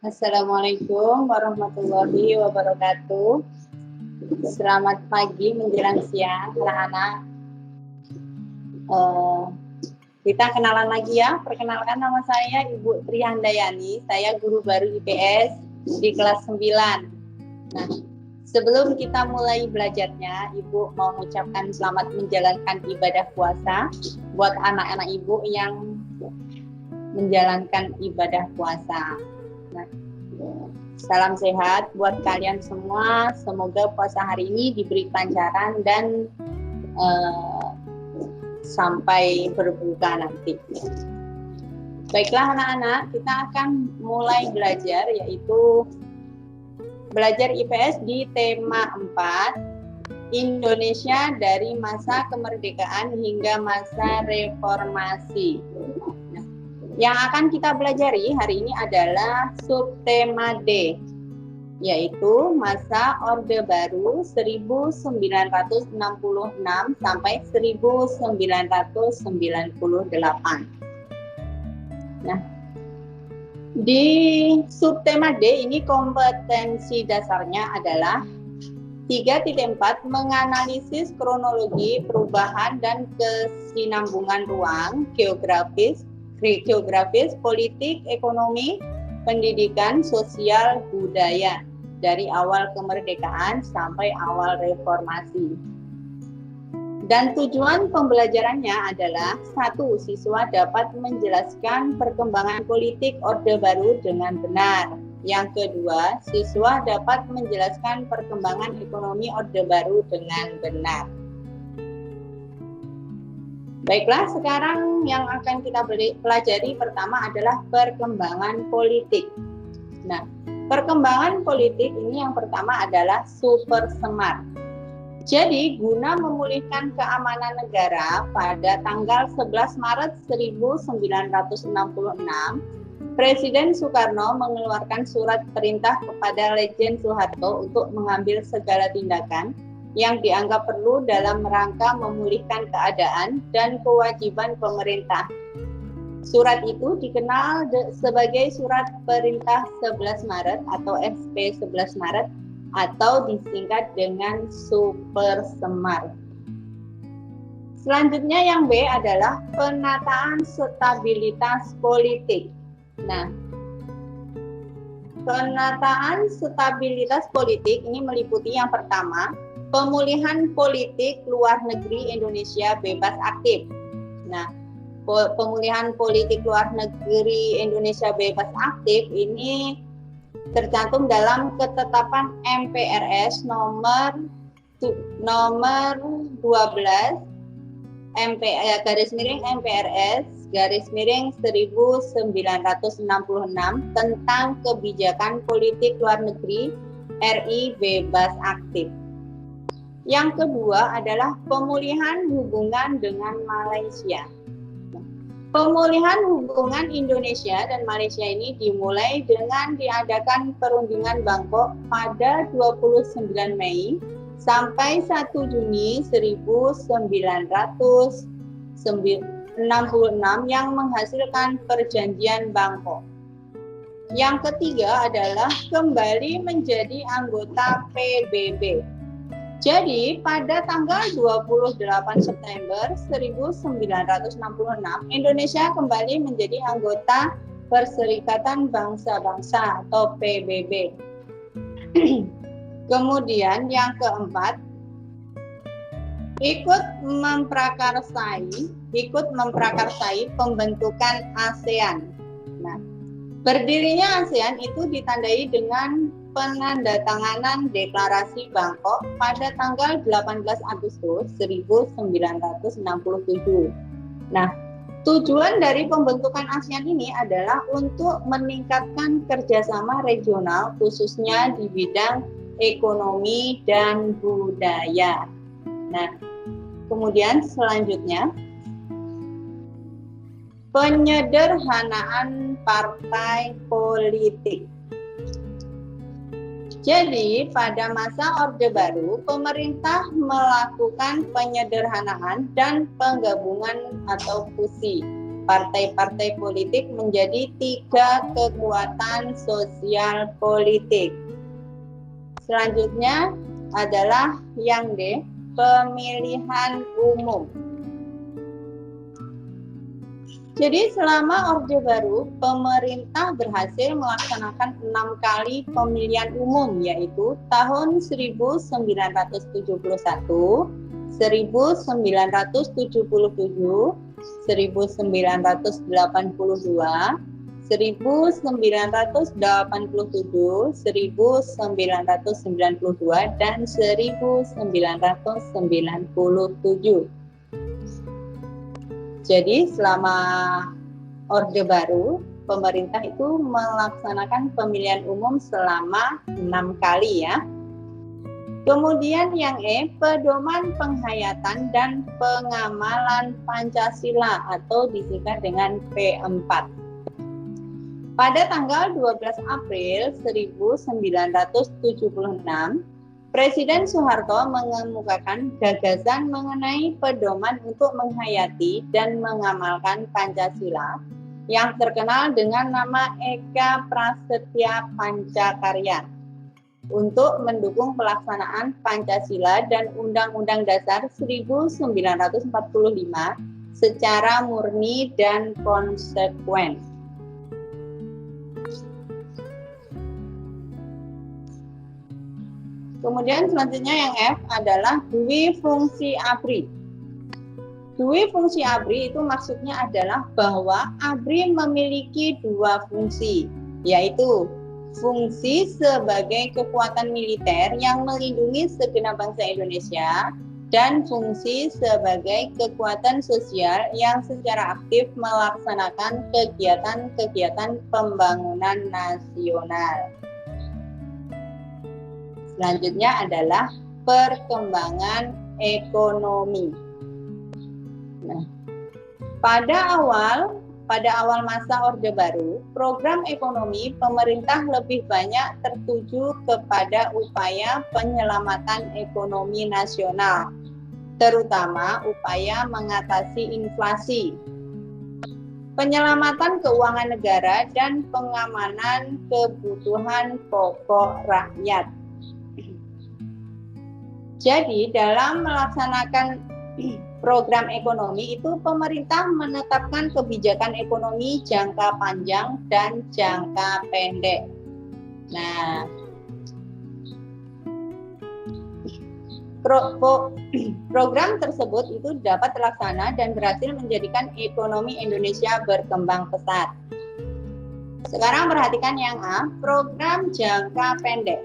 Assalamualaikum warahmatullahi wabarakatuh. Selamat pagi menjelang siang, anak-anak. Kita kenalan lagi ya. Perkenalkan, nama saya Ibu Tri Handayani. Saya guru baru IPS di kelas 9. Nah, sebelum kita mulai belajarnya, Ibu mau mengucapkan selamat menjalankan ibadah puasa buat anak-anak Ibu yang menjalankan ibadah puasa. Nah, salam sehat buat kalian semua. Semoga puasa hari ini diberi kelancaran dan sampai berbuka nanti. Baiklah anak-anak, kita akan mulai belajar, yaitu belajar IPS di tema 4, Indonesia dari masa kemerdekaan hingga masa reformasi. Yang akan kita pelajari hari ini adalah subtema D, yaitu masa Orde Baru 1966 sampai 1998. Nah, di subtema D ini kompetensi dasarnya adalah 3.4 menganalisis kronologi perubahan dan kesinambungan ruang geografis, politik, ekonomi, pendidikan, sosial, budaya dari awal kemerdekaan sampai awal reformasi. Dan tujuan pembelajarannya adalah 1. Siswa dapat menjelaskan perkembangan politik Orde Baru dengan benar. Yang kedua, siswa dapat menjelaskan perkembangan ekonomi Orde Baru dengan benar. Baiklah, sekarang yang akan kita pelajari pertama adalah perkembangan politik. Nah, perkembangan politik ini yang pertama adalah Super Semar. Jadi, guna memulihkan keamanan negara pada tanggal 11 Maret 1966, Presiden Soekarno mengeluarkan surat perintah kepada Lejen Soeharto untuk mengambil segala tindakan yang dianggap perlu dalam rangka memulihkan keadaan dan kewajiban pemerintah. Surat itu dikenal sebagai Surat Perintah 11 Maret atau SP 11 Maret atau disingkat dengan Super Semar. Selanjutnya yang B adalah penataan stabilitas politik. Nah, penataan stabilitas politik ini meliputi yang pertama, pemulihan politik luar negeri Indonesia bebas aktif. Nah, pemulihan politik luar negeri Indonesia bebas aktif ini tercantum dalam ketetapan MPRS nomor 12 MPRS/1966 tentang kebijakan politik luar negeri RI bebas aktif. Yang kedua adalah pemulihan hubungan dengan Malaysia. Pemulihan hubungan Indonesia dan Malaysia ini dimulai dengan diadakan perundingan Bangkok pada 29 Mei sampai 1 Juni 1966 yang menghasilkan perjanjian Bangkok. Yang ketiga adalah kembali menjadi anggota PBB. Jadi, pada tanggal 28 September 1966, Indonesia kembali menjadi anggota Perserikatan Bangsa-Bangsa atau PBB. Kemudian yang keempat, ikut memprakarsai pembentukan ASEAN. Nah, berdirinya ASEAN itu ditandai dengan penandatanganan Deklarasi Bangkok pada tanggal 18 Agustus 1967. Nah, tujuan dari pembentukan ASEAN ini adalah untuk meningkatkan kerjasama regional khususnya di bidang ekonomi dan budaya. Nah, kemudian selanjutnya penyederhanaan partai politik. Jadi, pada masa Orde Baru, pemerintah melakukan penyederhanaan dan penggabungan atau fusi. partai-partai politik menjadi 3 kekuatan sosial politik. Selanjutnya adalah yang D, pemilihan umum. Jadi selama Orde Baru, pemerintah berhasil melaksanakan 6 kali pemilihan umum, yaitu tahun 1971, 1977, 1982, 1987, 1992, dan 1997. Jadi selama Orde Baru, pemerintah itu melaksanakan pemilihan umum selama 6 kali ya. Kemudian yang E, pedoman penghayatan dan pengamalan Pancasila atau disingkat dengan P4. Pada tanggal 12 April 1976, Presiden Soeharto mengemukakan gagasan mengenai pedoman untuk menghayati dan mengamalkan Pancasila yang terkenal dengan nama Eka Prasetya Pancakarya untuk mendukung pelaksanaan Pancasila dan Undang-Undang Dasar 1945 secara murni dan konsekuen. Kemudian selanjutnya yang F adalah dwi fungsi ABRI. Dwi fungsi ABRI itu maksudnya adalah bahwa ABRI memiliki 2 fungsi, yaitu fungsi sebagai kekuatan militer yang melindungi segenap bangsa Indonesia dan fungsi sebagai kekuatan sosial yang secara aktif melaksanakan kegiatan-kegiatan pembangunan nasional. Selanjutnya adalah perkembangan ekonomi. Nah, pada awal masa Orde Baru, program ekonomi pemerintah lebih banyak tertuju kepada upaya penyelamatan ekonomi nasional, terutama upaya mengatasi inflasi, penyelamatan keuangan negara, dan pengamanan kebutuhan pokok rakyat. Jadi dalam melaksanakan program ekonomi itu pemerintah menetapkan kebijakan ekonomi jangka panjang dan jangka pendek. Nah, program tersebut itu dapat terlaksana dan berhasil menjadikan ekonomi Indonesia berkembang pesat. Sekarang perhatikan yang A, program jangka pendek.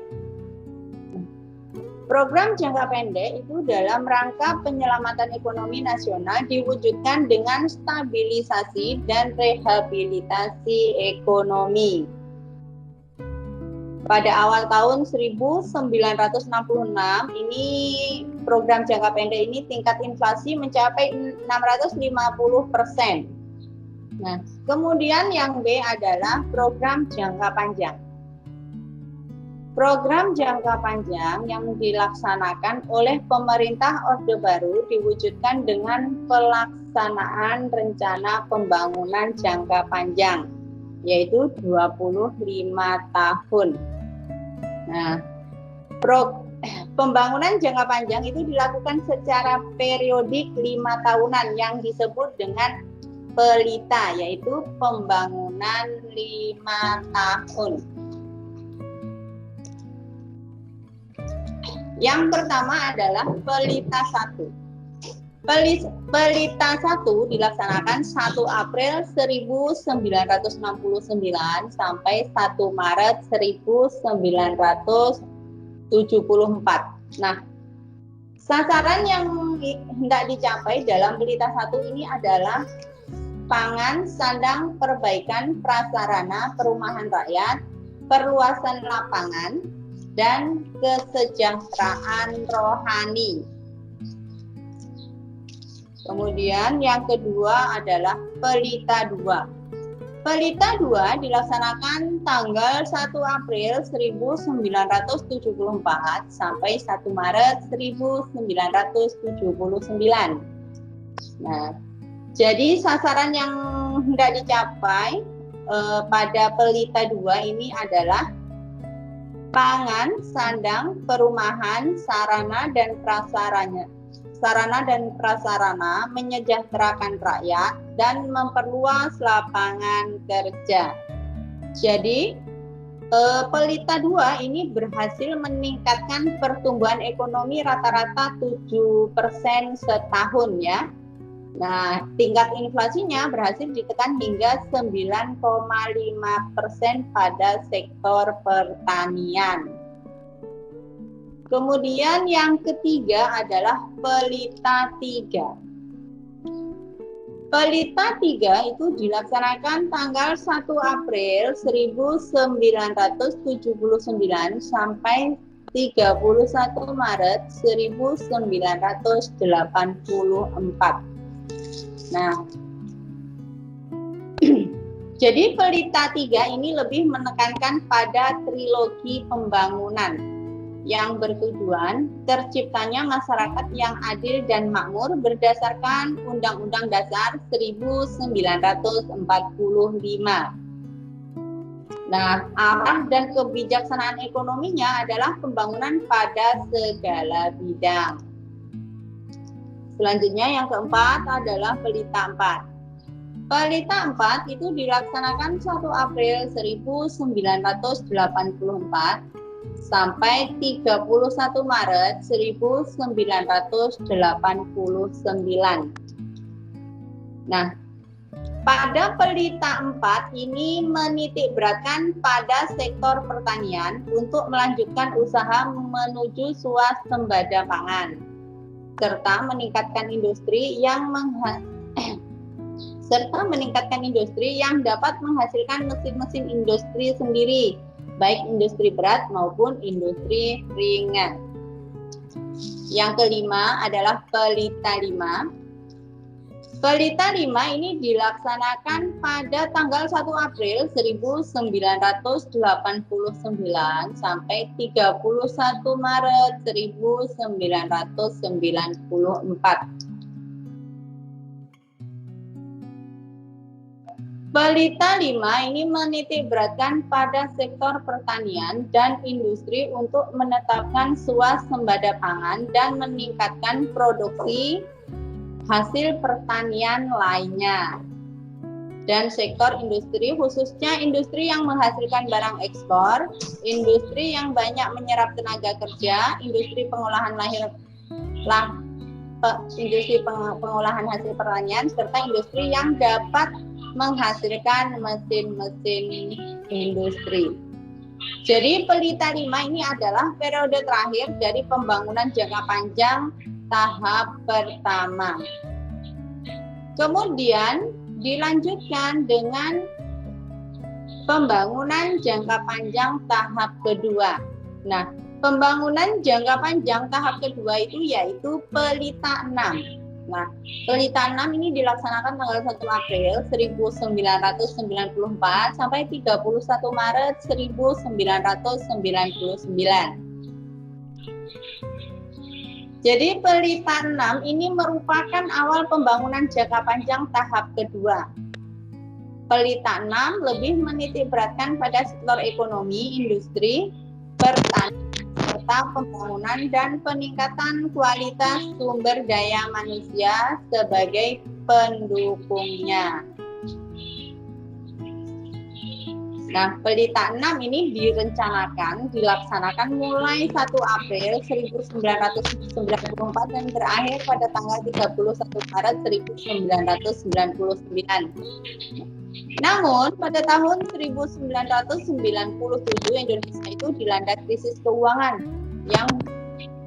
Program jangka pendek itu dalam rangka penyelamatan ekonomi nasional diwujudkan dengan stabilisasi dan rehabilitasi ekonomi. Pada awal tahun 1966 ini program jangka pendek ini tingkat inflasi mencapai 650%. Nah, kemudian yang B adalah program jangka panjang. Program jangka panjang yang dilaksanakan oleh pemerintah Orde Baru diwujudkan dengan pelaksanaan rencana pembangunan jangka panjang, yaitu 25 tahun. Nah, pembangunan jangka panjang itu dilakukan secara periodik 5 tahunan yang disebut dengan PELITA, yaitu pembangunan 5 tahun. Yang pertama adalah Pelita 1. Pelita 1 dilaksanakan 1 April 1969 sampai 1 Maret 1974. Nah, sasaran yang hendak dicapai dalam Pelita 1 ini adalah pangan, sandang, perbaikan prasarana perumahan rakyat, perluasan lapangan, dan kesejahteraan rohani. Kemudian yang kedua adalah Pelita 2. Pelita 2 dilaksanakan tanggal 1 April 1974 sampai 1 Maret 1979. Nah, jadi sasaran yang yang hendak dicapai pada pelita 2 ini adalah pangan, sandang, perumahan, sarana dan prasarana menyejahterakan rakyat dan memperluas lapangan kerja. Jadi pelita 2 ini berhasil meningkatkan pertumbuhan ekonomi rata-rata 7% setahun ya. Nah, tingkat inflasinya berhasil ditekan hingga 9,5% pada sektor pertanian. Kemudian yang ketiga adalah pelita 3. Pelita 3 itu dilaksanakan tanggal 1 April 1979 sampai 31 Maret 1984. Nah, jadi pelita 3 ini lebih menekankan pada trilogi pembangunan yang bertujuan terciptanya masyarakat yang adil dan makmur berdasarkan Undang-Undang Dasar 1945. Nah, arah dan kebijaksanaan ekonominya adalah pembangunan pada segala bidang. Selanjutnya yang keempat adalah pelita 4. Pelita 4 itu dilaksanakan 1 April 1984 sampai 31 Maret 1989. Nah, pada pelita 4 ini menitikberatkan pada sektor pertanian untuk melanjutkan usaha menuju swasembada pangan serta meningkatkan industri yang dapat menghasilkan mesin-mesin industri sendiri, baik industri berat maupun industri ringan. Yang kelima adalah pelita 5. Pelita 5 ini dilaksanakan pada tanggal 1 April 1989 sampai 31 Maret 1994. Pelita 5 ini menitikberatkan pada sektor pertanian dan industri untuk menetapkan swasembada pangan dan meningkatkan produksi hasil pertanian lainnya. Dan sektor industri khususnya industri yang menghasilkan barang ekspor, industri yang banyak menyerap tenaga kerja, industri pengolahan pengolahan hasil pertanian, serta industri yang dapat menghasilkan mesin-mesin industri. Jadi pelita 5 ini adalah periode terakhir dari pembangunan jangka panjang tahap pertama. Kemudian dilanjutkan dengan pembangunan jangka panjang tahap kedua. Nah, pembangunan jangka panjang tahap kedua itu yaitu pelita 6. Nah, pelita 6 ini dilaksanakan tanggal 1 April 1994 sampai 31 Maret 1999. Jadi pelita 6 ini merupakan awal pembangunan jangka panjang tahap kedua. Pelita 6 lebih menitikberatkan pada sektor ekonomi, industri, pertanian, serta pembangunan dan peningkatan kualitas sumber daya manusia sebagai pendukungnya. Nah, pelita 6 ini dilaksanakan mulai 1 April 1994 dan berakhir pada tanggal 31 Maret 1999. Namun, pada tahun 1997 Indonesia itu dilanda krisis keuangan yang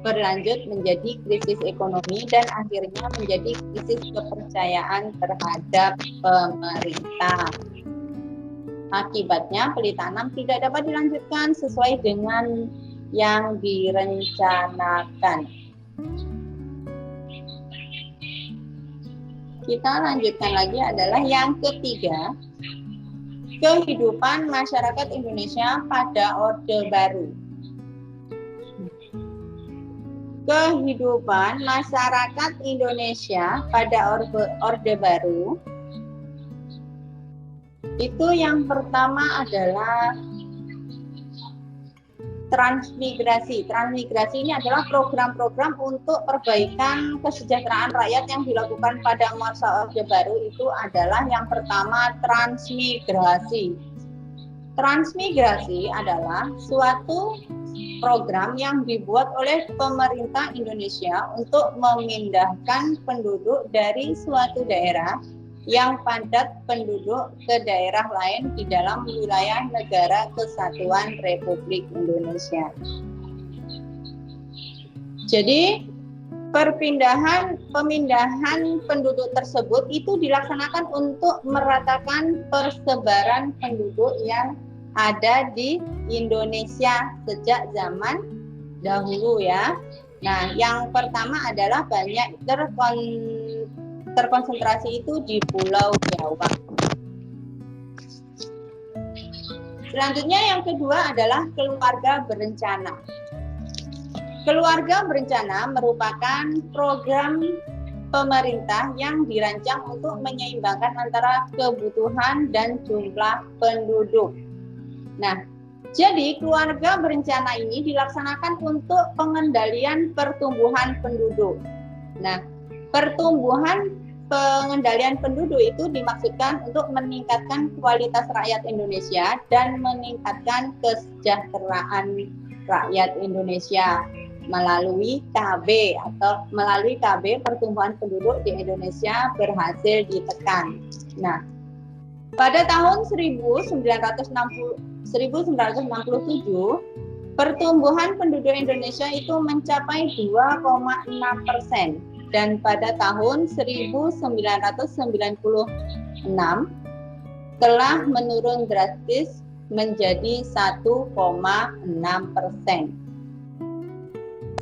berlanjut menjadi krisis ekonomi dan akhirnya menjadi krisis kepercayaan terhadap pemerintah. Akibatnya pelita 6 tidak dapat dilanjutkan sesuai dengan yang direncanakan. Kita lanjutkan lagi adalah yang ketiga, kehidupan masyarakat Indonesia pada Orde Baru. Kehidupan masyarakat Indonesia pada Orde Baru Itu yang pertama adalah transmigrasi. Transmigrasi ini adalah program-program untuk perbaikan kesejahteraan rakyat yang dilakukan pada masa Orde Baru. Itu adalah yang pertama, transmigrasi. Transmigrasi adalah suatu program yang dibuat oleh pemerintah Indonesia untuk memindahkan penduduk dari suatu daerah yang padat penduduk ke daerah lain di dalam wilayah Negara Kesatuan Republik Indonesia. Jadi pemindahan penduduk tersebut itu dilaksanakan untuk meratakan persebaran penduduk yang ada di Indonesia sejak zaman dahulu ya. Nah, yang pertama adalah banyak terkonsentrasi itu di Pulau Jawa. Selanjutnya yang kedua adalah keluarga berencana. Keluarga berencana merupakan program pemerintah yang dirancang untuk menyeimbangkan antara kebutuhan dan jumlah penduduk. Nah, jadi keluarga berencana ini dilaksanakan untuk pengendalian pertumbuhan penduduk. Nah, pengendalian penduduk itu dimaksudkan untuk meningkatkan kualitas rakyat Indonesia dan meningkatkan kesejahteraan rakyat Indonesia melalui KB pertumbuhan penduduk di Indonesia berhasil ditekan. Nah, pada tahun 1967 pertumbuhan penduduk Indonesia itu mencapai 2,6%. Dan pada tahun 1996 telah menurun drastis menjadi 1,6%.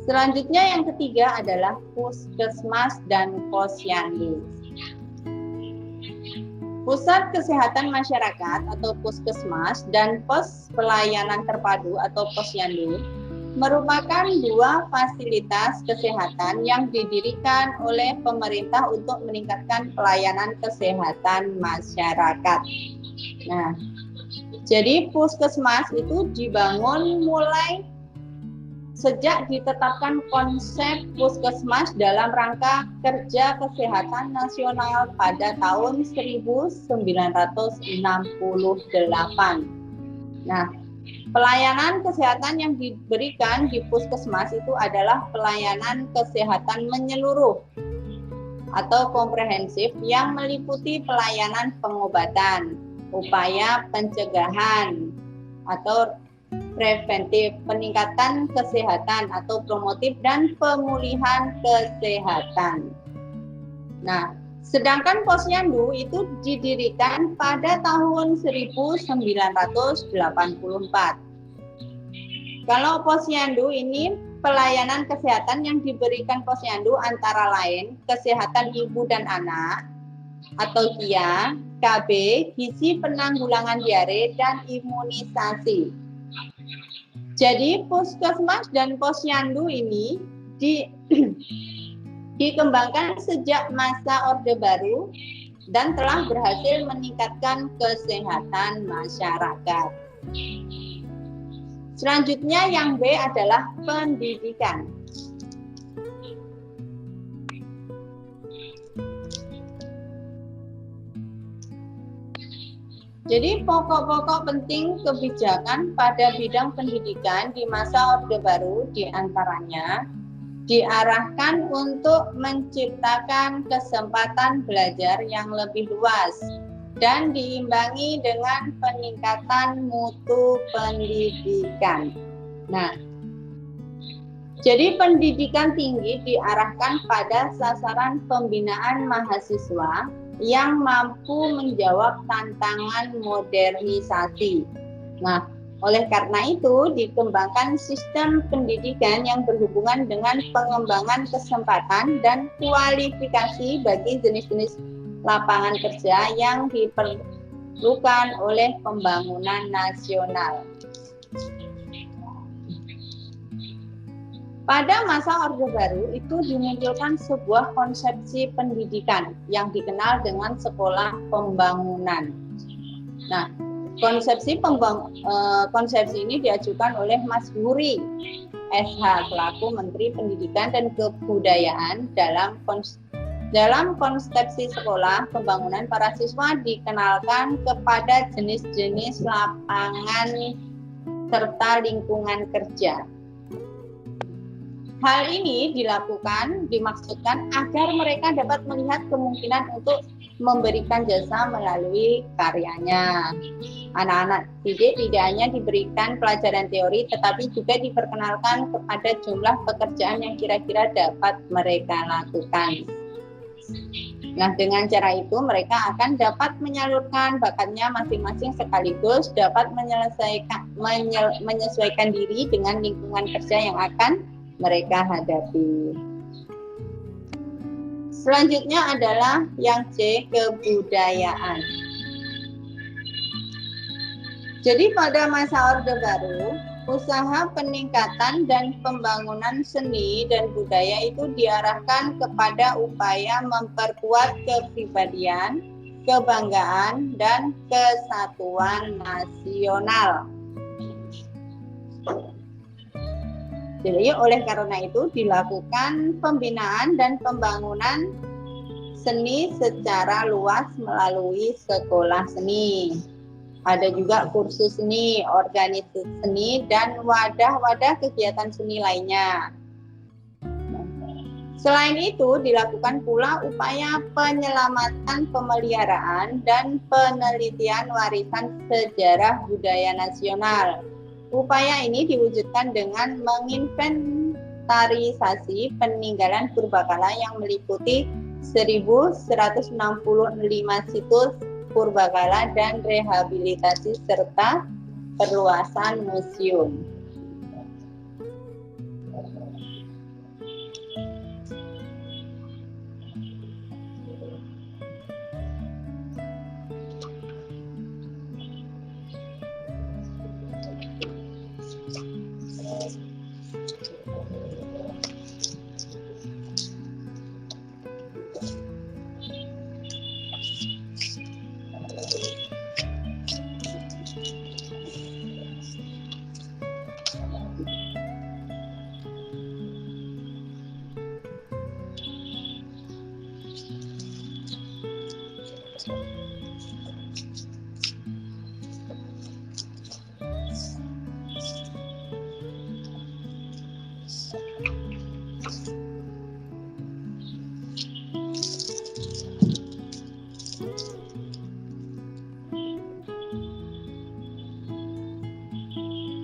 Selanjutnya yang ketiga adalah puskesmas dan posyandu. Pusat Kesehatan Masyarakat atau puskesmas dan pos pelayanan terpadu atau posyandu merupakan dua fasilitas kesehatan yang didirikan oleh pemerintah untuk meningkatkan pelayanan kesehatan masyarakat. Nah, jadi puskesmas itu dibangun mulai sejak ditetapkan konsep puskesmas dalam rangka kerja kesehatan nasional pada tahun 1968. Nah, pelayanan kesehatan yang diberikan di puskesmas itu adalah pelayanan kesehatan menyeluruh atau komprehensif yang meliputi pelayanan pengobatan, upaya pencegahan atau preventif, peningkatan kesehatan atau promotif, dan pemulihan kesehatan. Nah, sedangkan posyandu itu didirikan pada tahun 1984. Kalau posyandu ini pelayanan kesehatan yang diberikan posyandu antara lain kesehatan ibu dan anak atau KIA, KB, gizi penanggulangan diare, dan imunisasi. Jadi puskesmas dan posyandu ini dikembangkan sejak masa Orde Baru dan telah berhasil meningkatkan kesehatan masyarakat. Selanjutnya yang B adalah pendidikan. Jadi pokok-pokok penting kebijakan pada bidang pendidikan di masa Orde Baru diantaranya diarahkan untuk menciptakan kesempatan belajar yang lebih luas dan diimbangi dengan peningkatan mutu pendidikan. Nah, jadi pendidikan tinggi diarahkan pada sasaran pembinaan mahasiswa yang mampu menjawab tantangan modernisasi. Nah, oleh karena itu dikembangkan sistem pendidikan yang berhubungan dengan pengembangan kesempatan dan kualifikasi bagi jenis-jenis lapangan kerja yang diperlukan oleh pembangunan nasional. Pada masa Orde Baru itu dimunculkan sebuah konsepsi pendidikan yang dikenal dengan sekolah pembangunan. Nah, konsepsi ini diajukan oleh Mas Huri SH selaku Menteri Pendidikan dan Kebudayaan dalam konsepsi sekolah pembangunan para siswa dikenalkan kepada jenis-jenis lapangan serta lingkungan kerja. Hal ini dimaksudkan agar mereka dapat melihat kemungkinan untuk memberikan jasa melalui karyanya. Anak-anak didik tidak hanya diberikan pelajaran teori, tetapi juga diperkenalkan kepada jumlah pekerjaan yang kira-kira dapat mereka lakukan. Nah, dengan cara itu mereka akan dapat menyalurkan bakatnya masing-masing sekaligus dapat menyesuaikan diri dengan lingkungan kerja yang akan mereka hadapi. Selanjutnya adalah yang C, kebudayaan. Jadi pada masa Orde Baru, usaha peningkatan dan pembangunan seni dan budaya itu diarahkan kepada upaya memperkuat kepribadian, kebanggaan, dan kesatuan nasional. Jadi oleh karena itu dilakukan pembinaan dan pembangunan seni secara luas melalui sekolah seni. Ada juga kursus seni, organisasi seni, dan wadah-wadah kegiatan seni lainnya. Selain itu dilakukan pula upaya penyelamatan, pemeliharaan, dan penelitian warisan sejarah budaya nasional. Upaya ini diwujudkan dengan menginventarisasi peninggalan purbakala yang meliputi 1.165 situs purbakala dan rehabilitasi serta perluasan museum.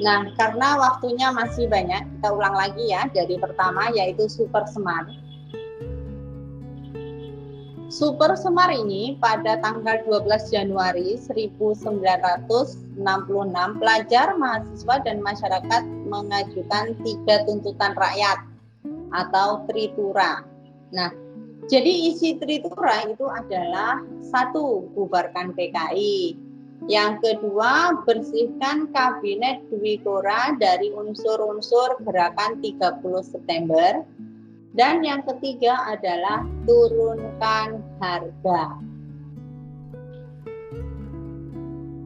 Nah, karena waktunya masih banyak, kita ulang lagi ya dari pertama yaitu Super Semar. Super Semar ini pada tanggal 12 Januari 1966 pelajar, mahasiswa, dan masyarakat mengajukan 3 tuntutan rakyat atau Tritura. Nah, jadi isi Tritura itu adalah 1. Bubarkan PKI. Yang kedua, bersihkan Kabinet Dwi Kora dari unsur-unsur gerakan 30 September. Dan yang ketiga adalah turunkan harga.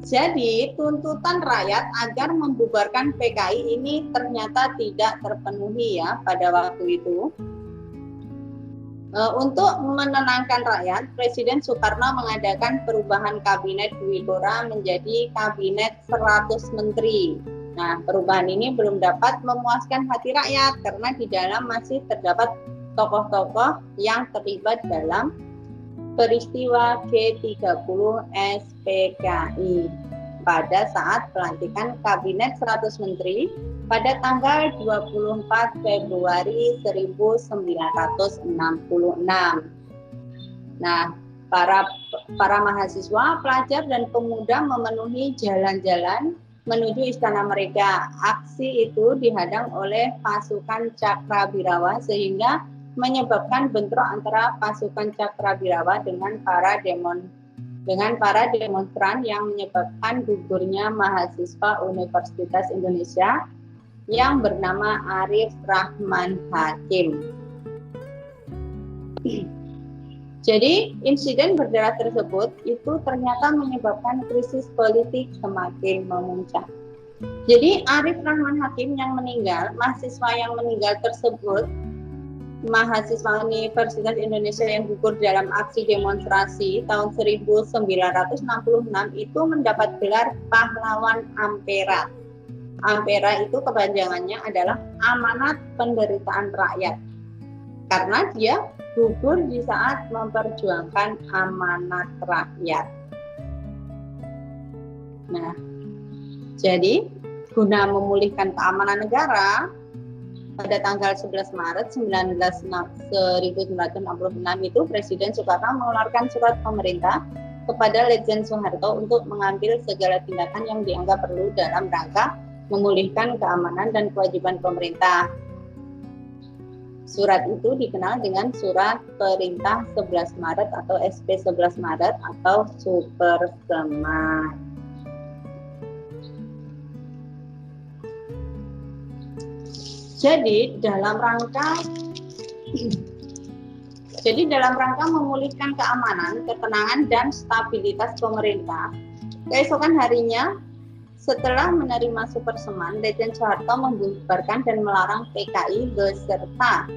Jadi tuntutan rakyat agar membubarkan PKI ini ternyata tidak terpenuhi ya pada waktu itu. Untuk menenangkan rakyat, Presiden Soekarno mengadakan perubahan Kabinet Dwi Kora menjadi Kabinet 100 Menteri. Nah, perubahan ini belum dapat memuaskan hati rakyat karena di dalam masih terdapat tokoh-tokoh yang terlibat dalam peristiwa G30 SPKI pada saat pelantikan Kabinet 100 Menteri pada tanggal 24 Februari 1966. Nah, para mahasiswa, pelajar, dan pemuda memenuhi jalan-jalan menuju Istana Merdeka. Aksi itu dihadang oleh pasukan Cakrabirawa sehingga menyebabkan bentrok antara pasukan Cakrabirawa dengan para demonstran yang menyebabkan gugurnya mahasiswa Universitas Indonesia yang bernama Arif Rahman Hakim. Jadi insiden berdarah tersebut itu ternyata menyebabkan krisis politik semakin memuncak. Jadi Arif Rahman Hakim yang meninggal, mahasiswa yang meninggal tersebut, mahasiswa Universitas Indonesia yang gugur dalam aksi demonstrasi tahun 1966 itu mendapat gelar pahlawan Ampera. Ampera itu kepanjangannya adalah amanat penderitaan rakyat. Karena dia gugur di saat memperjuangkan amanat rakyat. Nah, jadi guna memulihkan keamanan negara, pada tanggal 11 Maret 1966 itu Presiden Soekarno mengeluarkan surat pemerintah kepada Letjen Soeharto untuk mengambil segala tindakan yang dianggap perlu dalam rangka memulihkan keamanan dan kewajiban pemerintah. Surat itu dikenal dengan Surat Perintah 11 Maret atau SP 11 Maret atau Supersemar. Jadi dalam rangka memulihkan keamanan, ketenangan, dan stabilitas pemerintah, keesokan harinya setelah menerima Superseman, Letjen Soeharto membubarkan dan melarang PKI beserta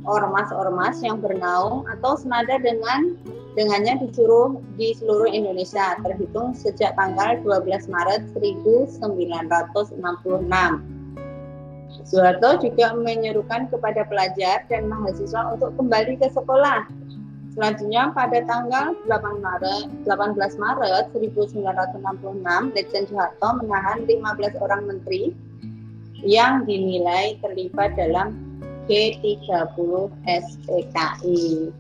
ormas-ormas yang bernaung atau senada dengannya di seluruh Indonesia terhitung sejak tanggal 12 Maret 1966. Soeharto juga menyerukan kepada pelajar dan mahasiswa untuk kembali ke sekolah. Selanjutnya pada tanggal 18 Maret 1966, Letjen Soeharto menahan 15 orang menteri yang dinilai terlibat dalam G30 SPKI.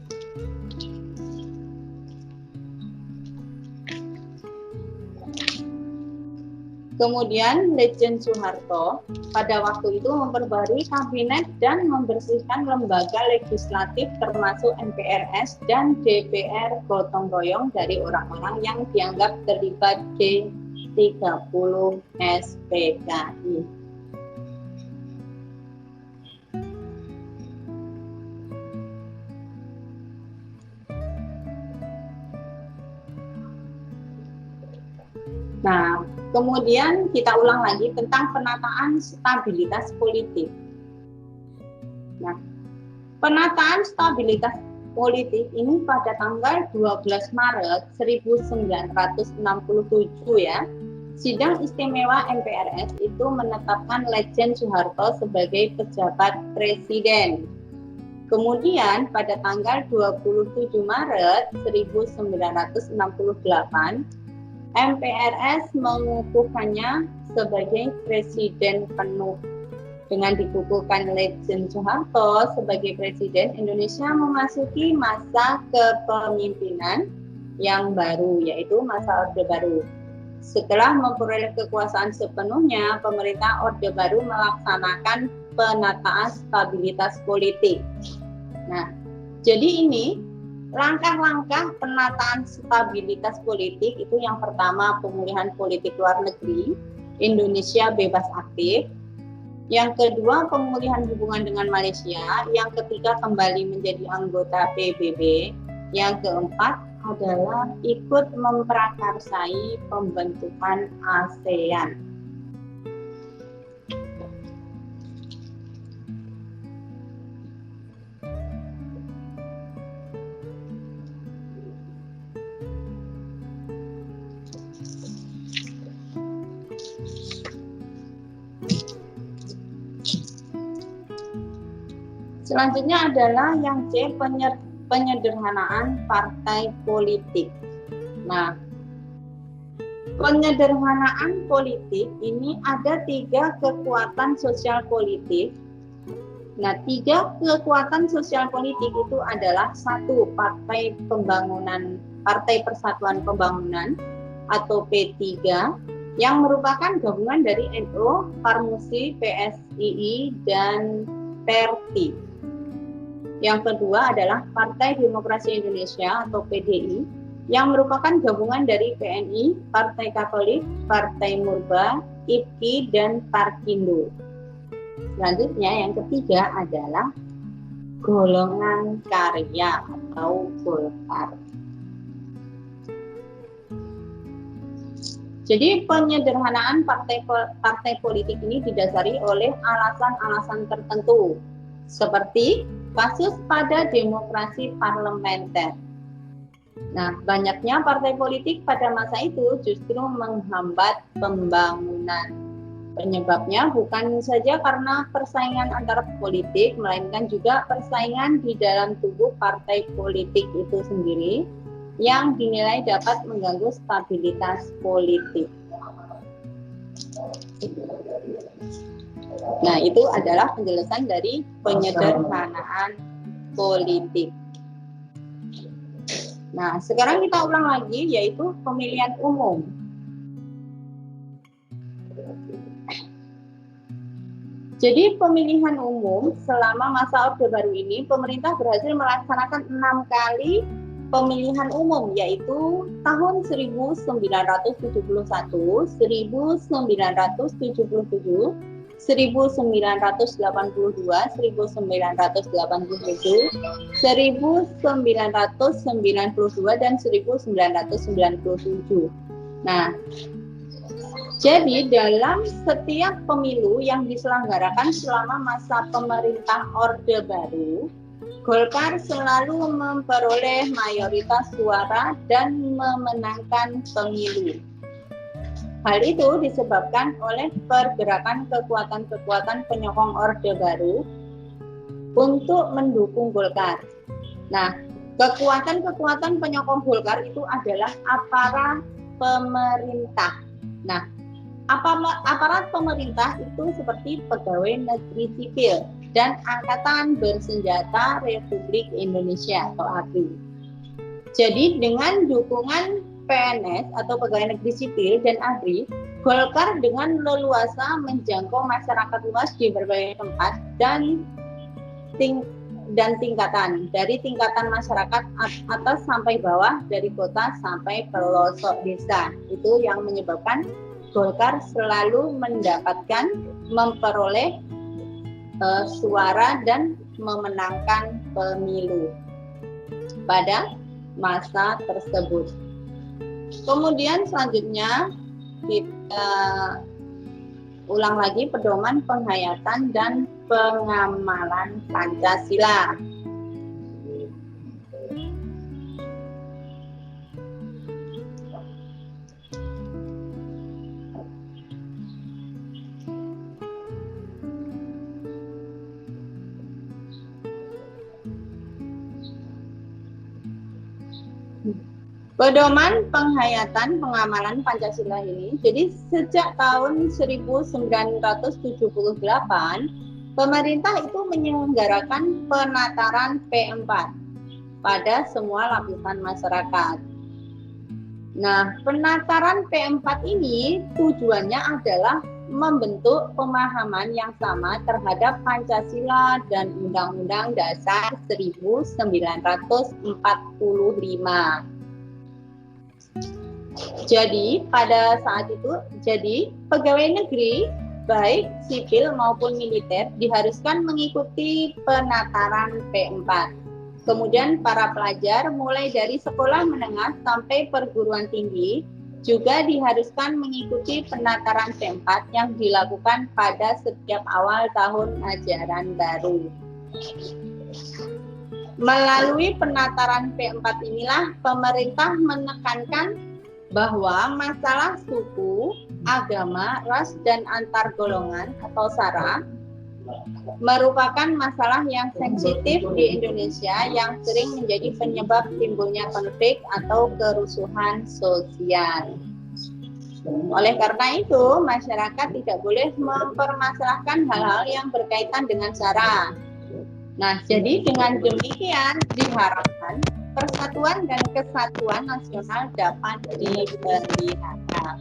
Kemudian Letjen Soeharto pada waktu itu memperbarui kabinet dan membersihkan lembaga legislatif termasuk MPRS dan DPR gotong royong dari orang-orang yang dianggap terlibat G30 SPKI. Nah, kemudian kita ulang lagi tentang penataan stabilitas politik. Nah, penataan stabilitas politik ini pada tanggal 12 Maret 1967 ya, sidang istimewa MPRS itu menetapkan Letjen Soeharto sebagai pejabat presiden. Kemudian pada tanggal 27 Maret 1968, MPRS mengukuhkannya sebagai presiden penuh. Dengan dikukuhkan Letjen Soeharto sebagai presiden, Indonesia memasuki masa kepemimpinan yang baru, yaitu masa Orde Baru. Setelah memperoleh kekuasaan sepenuhnya, pemerintah Orde Baru melaksanakan penataan stabilitas politik. Nah, jadi ini langkah-langkah penataan stabilitas politik itu yang pertama pemulihan politik luar negeri, Indonesia bebas aktif. Yang kedua pemulihan hubungan dengan Malaysia, yang ketiga kembali menjadi anggota PBB, yang keempat adalah ikut memprakarsai pembentukan ASEAN. Selanjutnya adalah yang C, penyederhanaan partai politik. Nah, penyederhanaan politik ini ada 3 kekuatan sosial politik. Nah, 3 kekuatan sosial politik itu adalah 1, Partai Persatuan Pembangunan atau P3 yang merupakan gabungan dari NU, Parmusi, PSII, dan PERTI. Yang kedua adalah Partai Demokrasi Indonesia atau PDI yang merupakan gabungan dari PNI, Partai Katolik, Partai Murba, IPKI, dan Parkindo. Selanjutnya yang ketiga adalah golongan karya atau Golkar. Jadi penyederhanaan partai politik ini didasari oleh alasan-alasan tertentu, seperti kasus pada demokrasi parlementer. Nah, banyaknya partai politik pada masa itu justru menghambat pembangunan. Penyebabnya bukan saja karena persaingan antar politik, melainkan juga persaingan di dalam tubuh partai politik itu sendiri yang dinilai dapat mengganggu stabilitas politik. Nah, itu adalah penjelasan dari penyederhanaan politik. Nah, sekarang kita ulang lagi, yaitu pemilihan umum. Jadi pemilihan umum selama masa Orde Baru ini, pemerintah berhasil melaksanakan 6 kali pemilihan umum, yaitu tahun 1971, 1977, 1982, 1987, 1997, 1992, dan 1997. Nah, jadi dalam setiap pemilu yang diselenggarakan selama masa pemerintah Orde Baru, Golkar selalu memperoleh mayoritas suara dan memenangkan pemilu. Hal itu disebabkan oleh pergerakan kekuatan-kekuatan penyokong Orde Baru untuk mendukung Golkar. Nah, kekuatan-kekuatan penyokong Golkar itu adalah aparat pemerintah. Nah, aparat pemerintah itu seperti pegawai negeri sipil dan Angkatan Bersenjata Republik Indonesia atau ABRI. Jadi dengan dukungan PNS atau pegawai negeri sipil dan ABRI, Golkar dengan leluasa menjangkau masyarakat luas di berbagai tempat dan tingkatan, dari tingkatan masyarakat atas sampai bawah, dari kota sampai pelosok desa. Itu yang menyebabkan Golkar selalu memperoleh suara dan memenangkan pemilu pada masa tersebut. Kemudian selanjutnya kita ulang lagi pedoman penghayatan dan pengamalan Pancasila. Pedoman penghayatan pengamalan Pancasila ini, jadi sejak tahun 1978, pemerintah itu menyelenggarakan penataran P4 pada semua lapisan masyarakat. Nah, penataran P4 ini tujuannya adalah membentuk pemahaman yang sama terhadap Pancasila dan Undang-Undang Dasar 1945. Jadi pada saat itu, pegawai negeri baik sipil maupun militer diharuskan mengikuti penataran P4. Kemudian para pelajar mulai dari sekolah menengah sampai perguruan tinggi juga diharuskan mengikuti penataran P4 yang dilakukan pada setiap awal tahun ajaran baru. Melalui penataran P4 inilah pemerintah menekankan bahwa masalah suku, agama, ras, dan antar golongan atau SARA merupakan masalah yang sensitif di Indonesia yang sering menjadi penyebab timbulnya konflik atau kerusuhan sosial. Oleh karena itu, masyarakat tidak boleh mempermasalahkan hal-hal yang berkaitan dengan SARA. Nah, jadi dengan demikian diharapkan persatuan dan kesatuan nasional dapat dipelihara.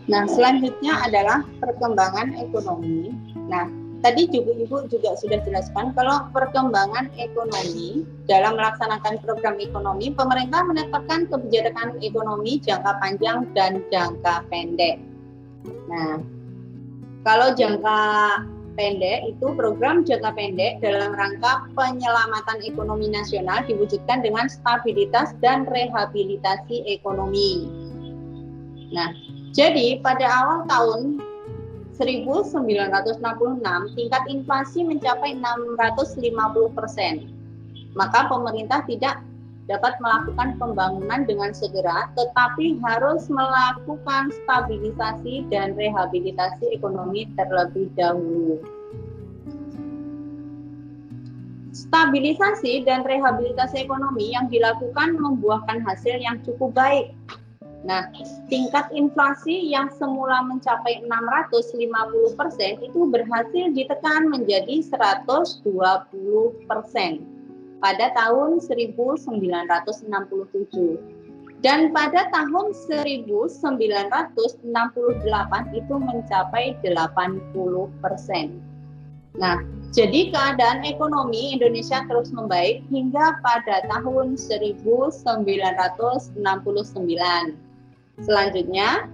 Nah, selanjutnya adalah perkembangan ekonomi. Nah, tadi juga Ibu juga sudah jelaskan kalau perkembangan ekonomi dalam melaksanakan program ekonomi, pemerintah menetapkan kebijakan ekonomi jangka panjang dan jangka pendek. Nah, kalau jangka pendek itu program jangka pendek dalam rangka penyelamatan ekonomi nasional diwujudkan dengan stabilitas dan rehabilitasi ekonomi. Nah, jadi pada awal tahun 1966 tingkat inflasi mencapai 650%. Maka pemerintah tidak dapat melakukan pembangunan dengan segera, tetapi harus melakukan stabilisasi dan rehabilitasi ekonomi terlebih dahulu. Stabilisasi dan rehabilitasi ekonomi yang dilakukan membuahkan hasil yang cukup baik. Nah, tingkat inflasi yang semula mencapai 650% itu berhasil ditekan menjadi 120% pada tahun 1967. Dan pada tahun 1968 itu mencapai 80%. Nah, jadi keadaan ekonomi Indonesia terus membaik hingga pada tahun 1969. Selanjutnya,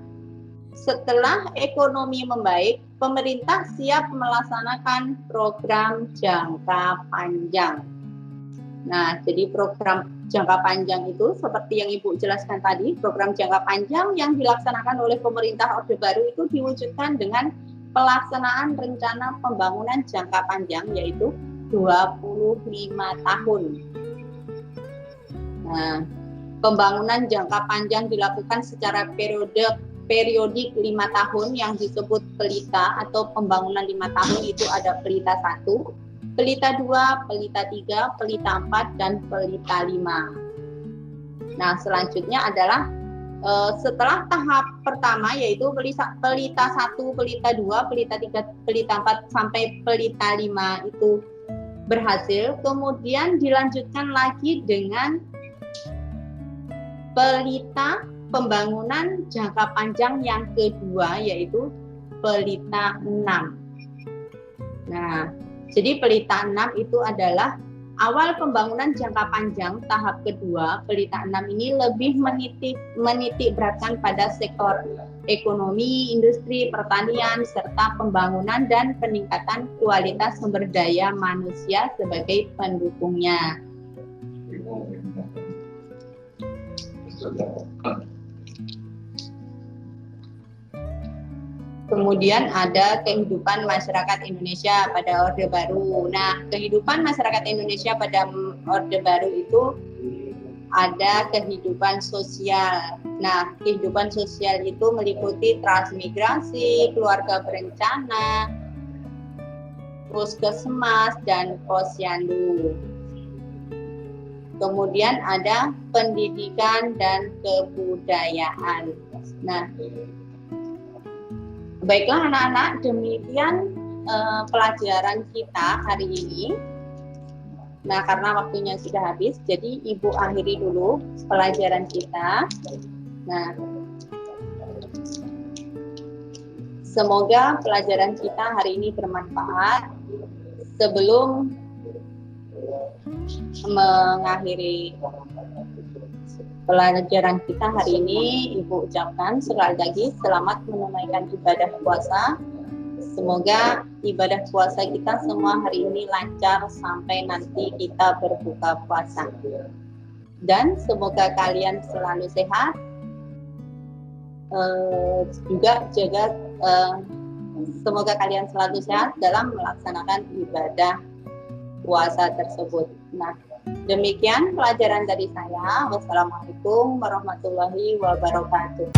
setelah ekonomi membaik, pemerintah siap melaksanakan program jangka panjang. Nah, jadi program jangka panjang itu seperti yang Ibu jelaskan tadi, program jangka panjang yang dilaksanakan oleh pemerintah Orde Baru itu diwujudkan dengan pelaksanaan rencana pembangunan jangka panjang yaitu 25 tahun. Nah, pembangunan jangka panjang dilakukan secara periodik 5 tahun yang disebut pelita atau pembangunan 5 tahun itu ada pelita 1, pelita 2, pelita 3, pelita 4, dan pelita 5. Nah, selanjutnya adalah setelah tahap pertama yaitu pelita 1, pelita 2, pelita 3, pelita 4 sampai pelita 5 itu berhasil, kemudian dilanjutkan lagi dengan pelita pembangunan jangka panjang yang kedua yaitu pelita 6. Nah, jadi pelita 6 itu adalah awal pembangunan jangka panjang tahap kedua. Pelita 6 ini lebih menitik beratkan pada sektor ekonomi, industri, pertanian, serta pembangunan dan peningkatan kualitas sumber daya manusia sebagai pendukungnya. Kemudian ada kehidupan masyarakat Indonesia pada Orde Baru. Nah, kehidupan masyarakat Indonesia pada Orde Baru itu ada kehidupan sosial. Nah, kehidupan sosial itu meliputi transmigrasi, keluarga berencana, puskesmas, dan posyandu. Kemudian ada pendidikan dan kebudayaan. Nah, baiklah anak-anak, demikian pelajaran kita hari ini. Nah, karena waktunya sudah habis, jadi Ibu akhiri dulu pelajaran kita. Nah, semoga pelajaran kita hari ini bermanfaat. Sebelum mengakhiri pelajaran kita hari ini, Ibu ucapkan sekali lagi selamat menunaikan ibadah puasa. Semoga ibadah puasa kita semua hari ini lancar sampai nanti kita berbuka puasa. Dan semoga kalian selalu sehat. Semoga kalian selalu sehat dalam melaksanakan ibadah puasa tersebut. Nah, demikian pelajaran dari saya. Wassalamualaikum warahmatullahi wabarakatuh.